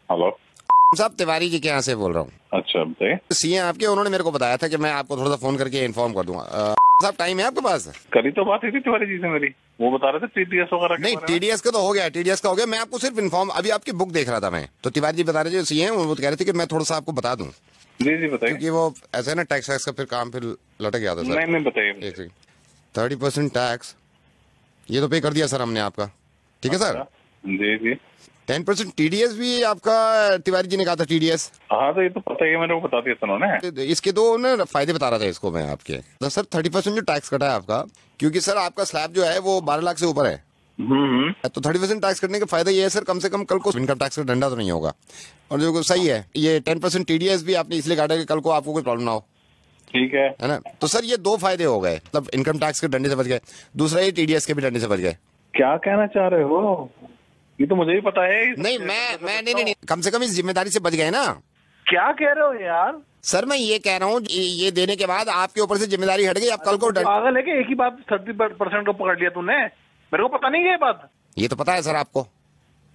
Hello साहब, तिवारी जी के यहाँ से बोल रहा हूँ। अच्छा बताइए। सीए आपके, उन्होंने मेरे को बताया था कि मैं आपको थोड़ा सा फोन करके इन्फॉर्म कर दूंगा। साहब, टाइम है आपके पास? कल ही तो बात हुई थी तिवारी जी से मेरी, वो बता रहे थे टीडीएस वगैरह के नहीं, बारे में। टीडीएस का तो हो गया, टीडीएस का हो गया। मैं आपको सिर्फ इन्फॉर्म, अभी आपकी बुक देख रहा था मैं, तो तिवारी जी बता रहे थे सीए, वो कह रहे थे कि मैं थोड़ा सा आपको बता दूं, जी जी बताइए। क्योंकि वो ऐसा है ना, टैक्स वैक्स का फिर काम फिर लटक गया था सर। नहीं बताइए। एक सेकंड, 30% टैक्स ये तो पे कर दिया सर हमने आपका, ठीक है सर। जी जी। 10% टीडीएस भी आपका, तिवारी जी ने कहा था टीडीएस। हाँ तो ये तो पता ही है, मेरे को बता दिया था उन्होंने। इसके दो ना फायदे बता रहा था इसको मैं आपके, तो सर 30% जो टैक्स कटा है आपका, क्योंकि सर आपका स्लैब जो है वो 12 लाख से ऊपर है, तो 30% टैक्स कटने का फायदा ये है सर, कम से कम कल को इनकम टैक्स का डंडा तो नहीं होगा। और जो सही है, ये 10% टीडीएस भी आपने इसलिए काटा कि कल को आपको कोई प्रॉब्लम ना हो, ठीक है ना। तो सर ये दो फायदे हो गए, मतलब इनकम टैक्स के डंडे से बच गए, दूसरा ये टीडीएस के भी डंडे से बच गए। क्या कहना चाह रहे हो? ये तो मुझे ही पता है। नहीं, मैं नहीं, कम से कम इस जिम्मेदारी से बच गए ना। क्या कह रहे हो यार? सर मैं ये कह रहा हूँ, ये देने के बाद आपके ऊपर से जिम्मेदारी हट गई, आप कल को पागल है कि एक ही बात 30% को पकड़ लिया तूने? मेरे को पता नहीं है ये बात। ये तो पता है सर आपको,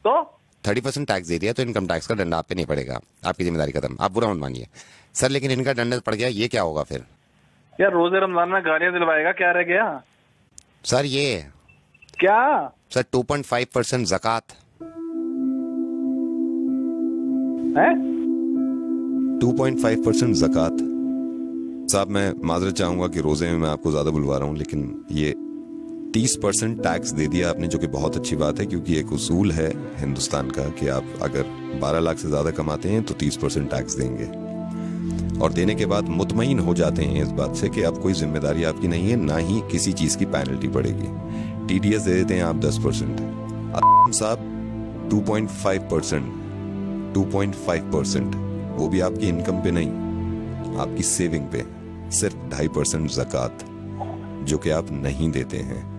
तो 30% टैक्स दे दिया तो इनकम टैक्स का डंडा आप पे नहीं पड़ेगा, आपकी जिम्मेदारी खत्म, आप बुरा मत मानिए सर। लेकिन इनका डंडा पड़ गया, ये क्या होगा फिर? यार रोजे रमजान में गालियां दिलवाएगा, क्या रह गया सर? ये क्या सर 2.5% ज़कात है? 2.5% ज़कात। साहब मैं माजरत चाहूंगा कि रोजे में मैं आपको ज्यादा बुलवा रहा हूँ, लेकिन ये 30% टैक्स दे दिया आपने, जो कि बहुत अच्छी बात है, क्योंकि एक उसूल है हिंदुस्तान का कि आप अगर 12 लाख से ज्यादा कमाते हैं तो 30% टैक्स देंगे, और देने के बाद मुतमईन हो जाते हैं इस बात से कि अब कोई जिम्मेदारी आपकी नहीं है, ना ही किसी चीज की पेनल्टी पड़ेगी। टीडीएस दे देते हैं आप 10%, साहब 2.5%, वो भी आपकी इनकम पे नहीं, आपकी सेविंग पे, सिर्फ 2.5% ज़कात, जो कि आप नहीं देते हैं।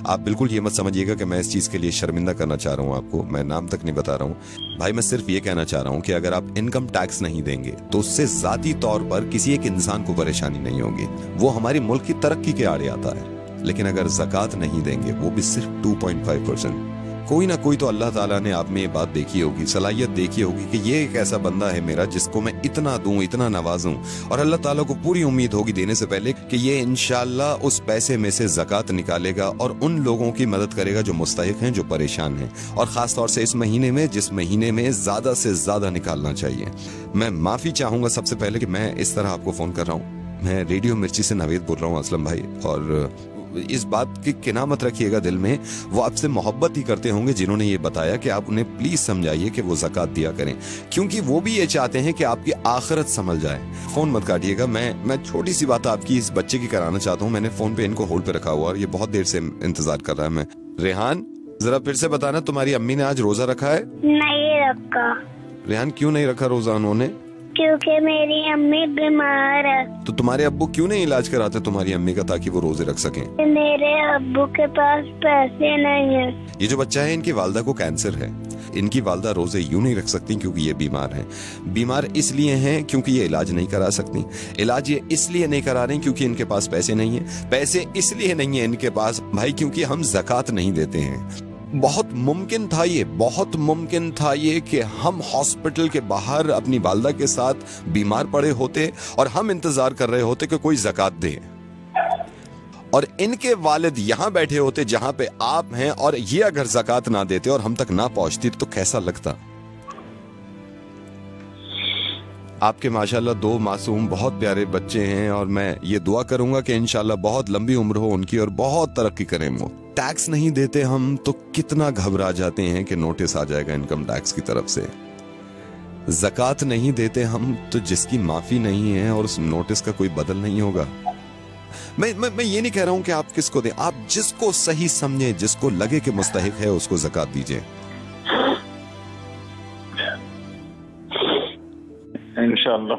आप बिल्कुल ये मत समझिएगा कि मैं इस चीज के लिए शर्मिंदा करना चाह रहा हूं आपको, मैं नाम तक नहीं बता रहा हूं भाई। मैं सिर्फ ये कहना चाह रहा हूं कि अगर आप इनकम टैक्स नहीं देंगे तो उससे जाती तौर पर किसी एक इंसान को परेशानी नहीं होगी, वो हमारे मुल्क की तरक्की के आड़े आता है। लेकिन अगर ज़कात नहीं देंगे, वो भी सिर्फ 2.5%, कोई ना कोई तो अल्लाह ताला ने आप में ये बात देखी होगी, सलाहियत देखी होगी कि ये एक ऐसा बंदा है मेरा जिसको मैं इतना दूं, इतना नवाजूं, और अल्लाह ताला को पूरी उम्मीद होगी देने से पहले कि ये इंशाल्लाह उस पैसे में से ज़कात निकालेगा और उन लोगों की मदद करेगा जो मुस्तहिक हैं, जो परेशान हैं, और खास तौर से इस महीने में, जिस महीने में ज्यादा से ज्यादा निकालना चाहिए। मैं माफी चाहूंगा सबसे पहले कि मैं इस तरह आपको फोन कर रहा हूँ। मैं रेडियो मिर्ची से नावेद बोल रहा हूँ असलम भाई, और इस बात की किना मत रखिएगा दिल में, वो आपसे मोहब्बत ही करते होंगे जिन्होंने ये बताया कि आप उन्हें प्लीज समझाइए कि वो ज़कात दिया करें, क्योंकि वो भी ये चाहते हैं कि आपकी आखिरत संभल जाए। फोन मत काटिएगा, मैं छोटी सी बात आपकी इस बच्चे की कराना चाहता हूँ। मैंने फोन पे इनको होल्ड पे रखा हुआ और ये बहुत देर से इंतजार कर रहा है। मैं रेहान, जरा फिर से बताना, तुम्हारी अम्मी ने आज रोजा रखा है? नहीं रखा। रेहान, क्यों नहीं रखा रोजा उन्होंने? क्योंकि मेरी अम्मी बीमार है। तो तुम्हारे अब्बू क्यों नहीं इलाज कराते तुम्हारी अम्मी का, ताकि वो रोजे रख सकें? मेरे अब्बू के पास पैसे नहीं है। ये जो बच्चा है, इनकी वालदा को कैंसर है। इनकी वालदा रोजे यूं नहीं रख सकती क्योंकि ये बीमार हैं। बीमार इसलिए हैं क्योंकि ये इलाज नहीं करा सकती। इलाज ये इसलिए नहीं करा रही क्योंकि इनके पास पैसे नहीं है। पैसे इसलिए नहीं है इनके पास भाई क्योंकि हम ज़कात नहीं देते हैं। बहुत मुमकिन था ये कि हम हॉस्पिटल के बाहर अपनी वालदा के साथ बीमार पड़े होते और हम इंतजार कर रहे होते कि कोई ज़कात दे, और इनके वालिद यहां बैठे होते जहां पे आप हैं, और ये अगर ज़कात ना देते और हम तक ना पहुंचती तो कैसा लगता? आपके माशाल्लाह 2 मासूम बहुत प्यारे बच्चे हैं, और मैं ये दुआ करूंगा कि इंशाल्लाह बहुत लंबी उम्र हो उनकी और बहुत तरक्की करें वो। टैक्स नहीं देते हम तो कितना घबरा जाते हैं कि नोटिस आ जाएगा इनकम टैक्स की तरफ से। ज़कात नहीं देते हम तो जिसकी माफी नहीं है और उस नोटिस का कोई बदल नहीं होगा। मैं ये नहीं कह रहा हूं कि आप किसको दें, आप जिसको सही समझे, जिसको लगे कि मुस्तहिक है, उसको ज़कात दीजिए। इंशाअल्लाह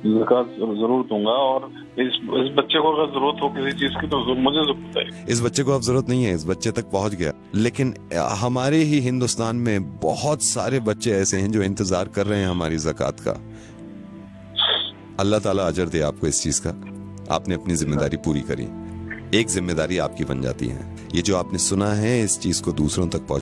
ज़कात जरूर दूंगा, और इस बच्चे को अगर जरूरत हो किसी चीज की तो मुझे जरूर बताइए। इस बच्चे को अब जरूरत नहीं है, इस बच्चे तक पहुंच गया, लेकिन हमारे ही हिंदुस्तान में बहुत सारे बच्चे ऐसे हैं जो इंतजार कर रहे हैं हमारी ज़कात का। अल्लाह ताला अजर दे आपको इस चीज का, आपने अपनी जिम्मेदारी पूरी करी। एक जिम्मेदारी आपकी बन जाती है, ये जो आपने सुना है इस चीज को दूसरों तक पहुंचा